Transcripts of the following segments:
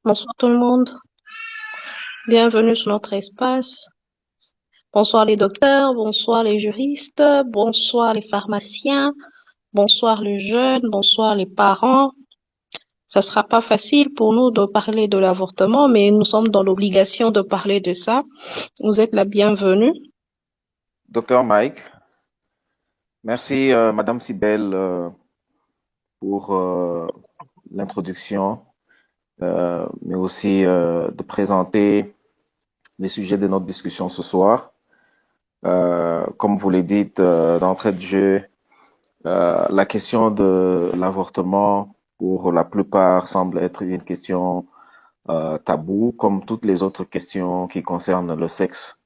Bonsoir tout le monde, bienvenue sur notre espace. Bonsoir les docteurs, bonsoir les juristes, bonsoir les pharmaciens, bonsoir les jeunes, bonsoir les parents. Ça sera pas facile pour nous de parler de l'avortement, mais nous sommes dans l'obligation de parler de ça. Vous êtes la bienvenue. Docteur Mike, merci Madame Sibel pour l'introduction, mais aussi de présenter les sujets de notre discussion ce soir. Comme vous l'avez dit d'entrée de jeu, la question de l'avortement pour la plupart semble être une question taboue, comme toutes les autres questions qui concernent le sexe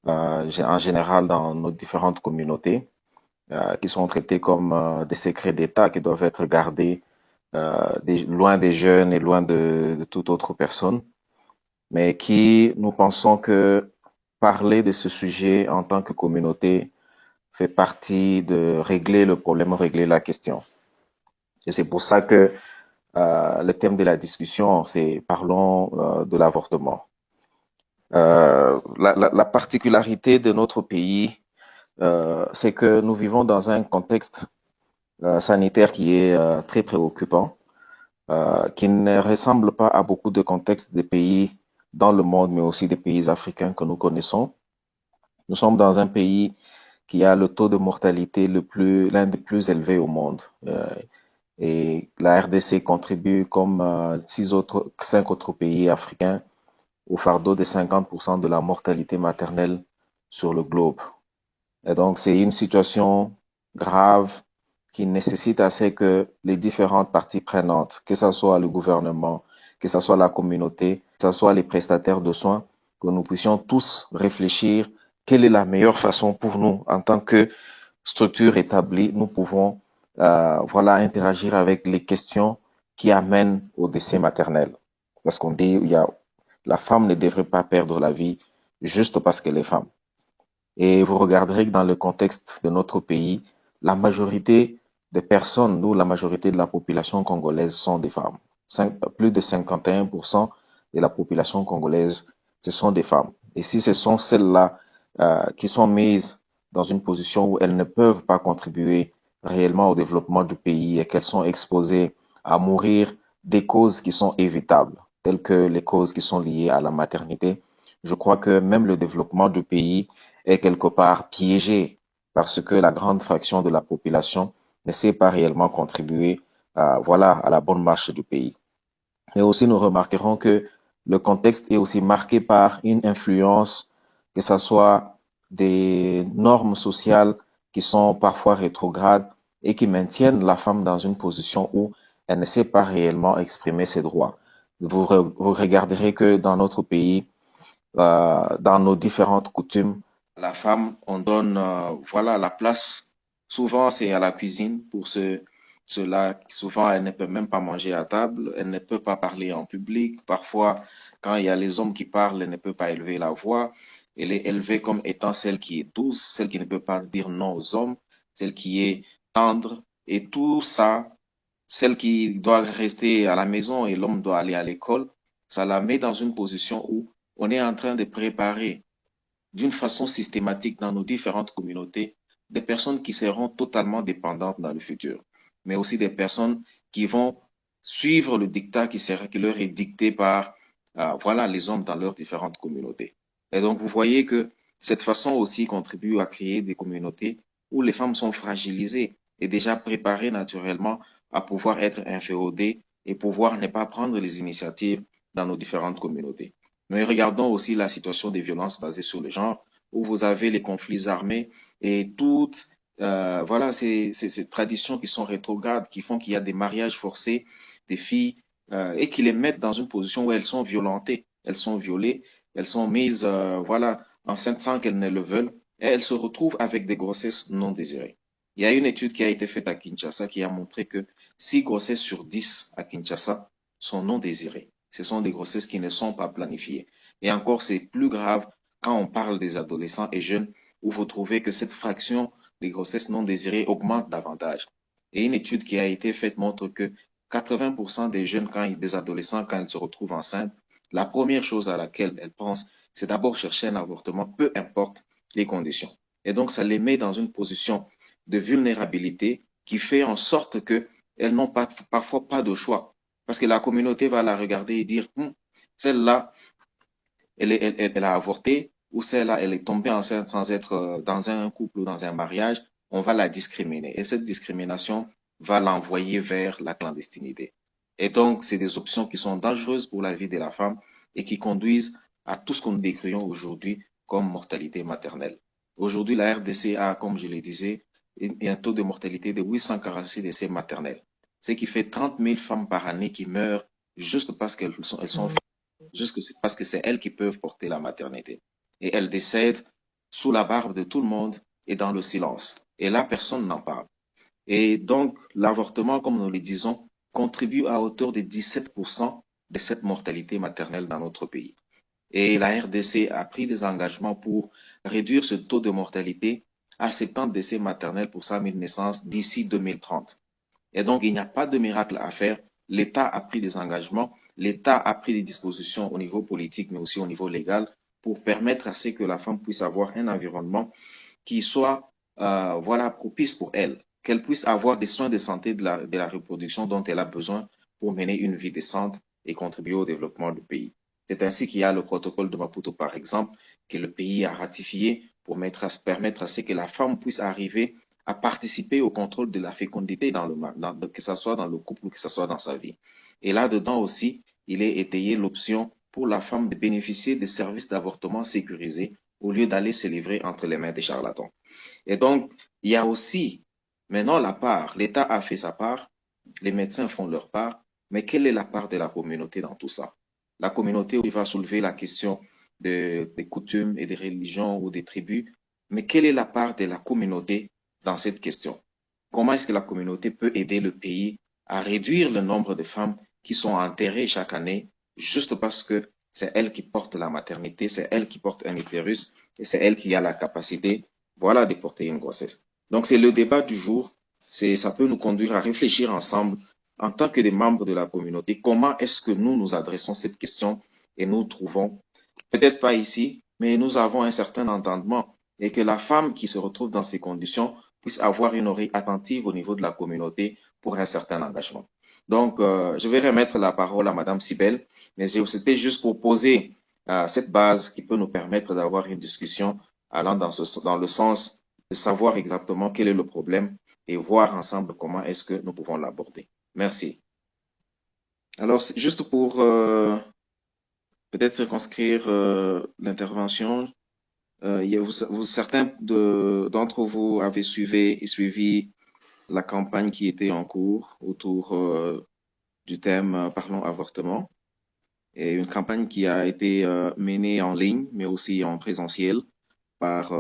en général dans nos différentes communautés. Qui sont traités comme des secrets d'État qui doivent être gardés loin des jeunes et loin de toute autre personne, mais qui nous pensons que parler de ce sujet en tant que communauté fait partie de régler le problème, régler la question. Et c'est pour ça que le thème de la discussion, c'est parlons de l'avortement. La particularité de notre pays, c'est que nous vivons dans un contexte sanitaire qui est très préoccupant, qui ne ressemble pas à beaucoup de contextes des pays dans le monde, mais aussi des pays africains que nous connaissons. Nous sommes dans un pays qui a le taux de mortalité l'un des plus élevés au monde. Et la RDC contribue comme cinq autres pays africains au fardeau de 50% de la mortalité maternelle sur le globe. Et donc, c'est une situation grave qui nécessite assez que les différentes parties prenantes, que ce soit le gouvernement, que ce soit la communauté, que ce soit les prestataires de soins, que nous puissions tous réfléchir quelle est la meilleure façon pour nous, en tant que structure établie, nous pouvons voilà, interagir avec les questions qui amènent au décès maternel. Parce qu'on dit, la femme ne devrait pas perdre la vie juste parce qu'elle est femme. Et vous regarderez que dans le contexte de notre pays, la majorité des personnes, ou la majorité de la population congolaise sont des femmes. Plus de 51% de la population congolaise, ce sont des femmes. Et si ce sont celles-là qui sont mises dans une position où elles ne peuvent pas contribuer réellement au développement du pays et qu'elles sont exposées à mourir des causes qui sont évitables, telles que les causes qui sont liées à la maternité, je crois que même le développement du pays est quelque part piégé parce que la grande fraction de la population ne sait pas réellement contribuer voilà, à la bonne marche du pays. Et aussi, nous remarquerons que le contexte est aussi marqué par une influence, que ce soit des normes sociales qui sont parfois rétrogrades et qui maintiennent la femme dans une position où elle ne sait pas réellement exprimer ses droits. Vous regarderez que dans notre pays, dans nos différentes coutumes, la femme, on donne voilà la place. Souvent, c'est à la cuisine pour cela. Souvent, elle ne peut même pas manger à table, elle ne peut pas parler en public. Parfois, quand il y a les hommes qui parlent, elle ne peut pas élever la voix. Elle est élevée comme étant celle qui est douce, celle qui ne peut pas dire non aux hommes, celle qui est tendre. Et tout ça, celle qui doit rester à la maison et l'homme doit aller à l'école, ça la met dans une position où on est en train de préparer d'une façon systématique dans nos différentes communautés des personnes qui seront totalement dépendantes dans le futur, mais aussi des personnes qui vont suivre le dictat qui leur est dicté par voilà, les hommes dans leurs différentes communautés. Et donc, vous voyez que cette façon aussi contribue à créer des communautés où les femmes sont fragilisées et déjà préparées naturellement à pouvoir être inféodées et pouvoir ne pas prendre les initiatives dans nos différentes communautés. Mais regardons aussi la situation des violences basées sur le genre, où vous avez les conflits armés et toutes voilà ces traditions qui sont rétrogrades, qui font qu'il y a des mariages forcés des filles et qui les mettent dans une position où elles sont violentées, elles sont violées, elles sont mises voilà enceintes sans qu'elles ne le veulent et elles se retrouvent avec des grossesses non désirées. Il y a une étude qui a été faite à Kinshasa qui a montré que 6 grossesses sur 10 à Kinshasa sont non désirées. Ce sont des grossesses qui ne sont pas planifiées. Et encore, c'est plus grave quand on parle des adolescents et jeunes, où vous trouvez que cette fraction des grossesses non désirées augmente davantage. Et une étude qui a été faite montre que 80% des jeunes, des adolescents, quand ils se retrouvent enceintes, la première chose à laquelle elles pensent, c'est d'abord chercher un avortement, peu importe les conditions. Et donc, ça les met dans une position de vulnérabilité qui fait en sorte que elles n'ont pas, parfois pas de choix. Parce que la communauté va la regarder et dire, celle-là, elle a avorté, ou celle-là, elle est tombée enceinte sans être dans un couple ou dans un mariage, on va la discriminer. Et cette discrimination va l'envoyer vers la clandestinité. Et donc, c'est des options qui sont dangereuses pour la vie de la femme et qui conduisent à tout ce que nous décrions aujourd'hui comme mortalité maternelle. Aujourd'hui, la RDC a, comme je le disais, un taux de mortalité de 846 décès maternels, ce qui fait 30 000 femmes par année qui meurent juste parce elles sont juste que c'est parce que c'est elles qui peuvent porter la maternité. Et elles décèdent sous la barbe de tout le monde et dans le silence. Et là, personne n'en parle. Et donc, l'avortement, comme nous le disons, contribue à hauteur de 17% de cette mortalité maternelle dans notre pays. Et la RDC a pris des engagements pour réduire ce taux de mortalité à 70 décès maternels pour 100 000 naissances d'ici 2030. Et donc, il n'y a pas de miracle à faire. L'État a pris des engagements, l'État a pris des dispositions au niveau politique, mais aussi au niveau légal, pour permettre à ce que la femme puisse avoir un environnement qui soit voilà, propice pour elle, qu'elle puisse avoir des soins de santé de la reproduction dont elle a besoin pour mener une vie décente et contribuer au développement du pays. C'est ainsi qu'il y a le protocole de Maputo, par exemple, que le pays a ratifié pour permettre à ce que la femme puisse arriver à participer au contrôle de la fécondité que ce soit dans le couple ou que ce soit dans sa vie. Et là-dedans aussi, il est étayé l'option pour la femme de bénéficier des services d'avortement sécurisés au lieu d'aller se livrer entre les mains des charlatans. Et donc, il y a aussi maintenant la part, l'État a fait sa part, les médecins font leur part, mais quelle est la part de la communauté dans tout ça? La communauté va soulever la question des coutumes et des religions ou des tribus, mais quelle est la part de la communauté dans cette question? Comment est-ce que la communauté peut aider le pays à réduire le nombre de femmes qui sont enterrées chaque année juste parce que c'est elle qui porte la maternité, c'est elle qui porte un utérus et c'est elle qui a la capacité, voilà, de porter une grossesse. Donc c'est le débat du jour. Ça peut nous conduire à réfléchir ensemble en tant que des membres de la communauté. Comment est-ce que nous nous adressons cette question et nous trouvons, peut-être pas ici, mais nous avons un certain entendement et que la femme qui se retrouve dans ces conditions puisse avoir une oreille attentive au niveau de la communauté pour un certain engagement. Donc, je vais remettre la parole à Madame Sibel, mais c'était juste pour poser cette base qui peut nous permettre d'avoir une discussion allant dans le sens de savoir exactement quel est le problème et voir ensemble comment est-ce que nous pouvons l'aborder. Merci. Alors, juste pour peut-être circonscrire l'intervention, certains d'entre vous avez suivi la campagne qui était en cours autour du thème Parlons avortement, et une campagne qui a été menée en ligne, mais aussi en présentiel par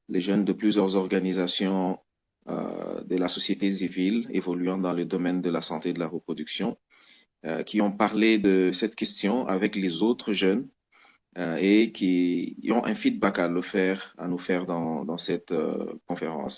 les jeunes de plusieurs organisations de la société civile évoluant dans le domaine de la santé et de la reproduction, qui ont parlé de cette question avec les autres jeunes et qui ont un feedback à nous faire dans cette conférence.